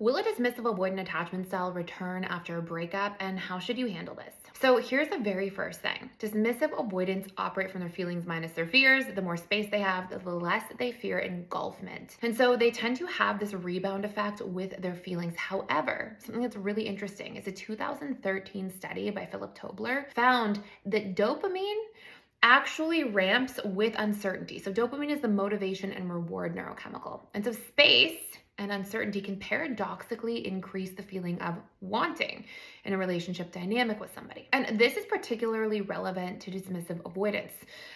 Will a dismissive avoidant attachment style return after a breakup, and how should you handle this? So, here's the very first thing. Dismissive avoidants operate from their feelings minus their fears. The more space they have, the less they fear engulfment. And so, they tend to have this rebound effect with their feelings. However, something that's really interesting is a 2013 study by Philip Tobler found that dopamine actually ramps with uncertainty. So, dopamine is the motivation and reward neurochemical. And so, space and uncertainty can paradoxically increase the feeling of wanting in a relationship dynamic with somebody. And this is particularly relevant to dismissive avoidance.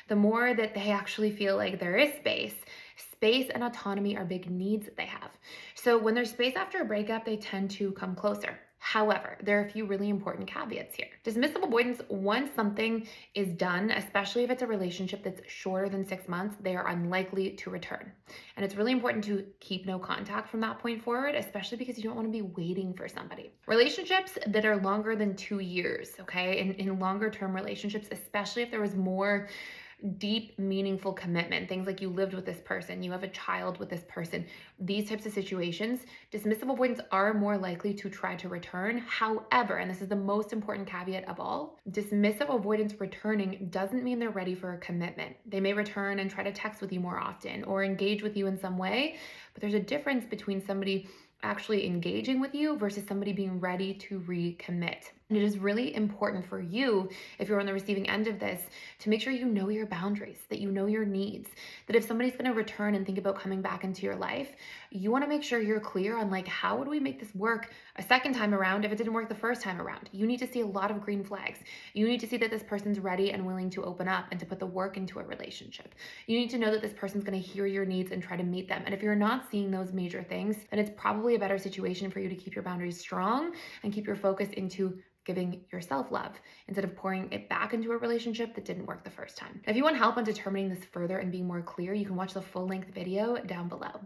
The more that they actually feel like there is space and autonomy are big needs that they have. So, when there's space after a breakup, they tend to come closer. However, there are a few really important caveats here. Dismissive avoidance, once something is done, especially if it's a relationship that's shorter than 6 months, they are unlikely to return. And it's really important to keep no contact from that point forward, especially because you don't want to be waiting for somebody. Relationships that are longer than 2 years, okay, in longer term relationships, especially if there was more deep, meaningful commitment, things like you lived with this person, you have a child with this person, these types of situations, dismissive avoidants are more likely to try to return. However, and this is the most important caveat of all, dismissive avoidants returning doesn't mean they're ready for a commitment. They may return and try to text with you more often or engage with you in some way, but there's a difference between somebody actually engaging with you versus somebody being ready to recommit. And it is really important for you, if you're on the receiving end of this, to make sure you know your boundaries, that you know your needs, that if somebody's going to return and think about coming back into your life, you want to make sure you're clear on like, how would we make this work a second time around if it didn't work the first time around? You need to see a lot of green flags. You need to see that this person's ready and willing to open up and to put the work into a relationship. You need to know that this person's going to hear your needs and try to meet them. And if you're not seeing those major things, then it's probably a better situation for you to keep your boundaries strong and keep your focus into giving yourself love instead of pouring it back into a relationship that didn't work the first time. If you want help on determining this further and being more clear, you can watch the full-length video down below.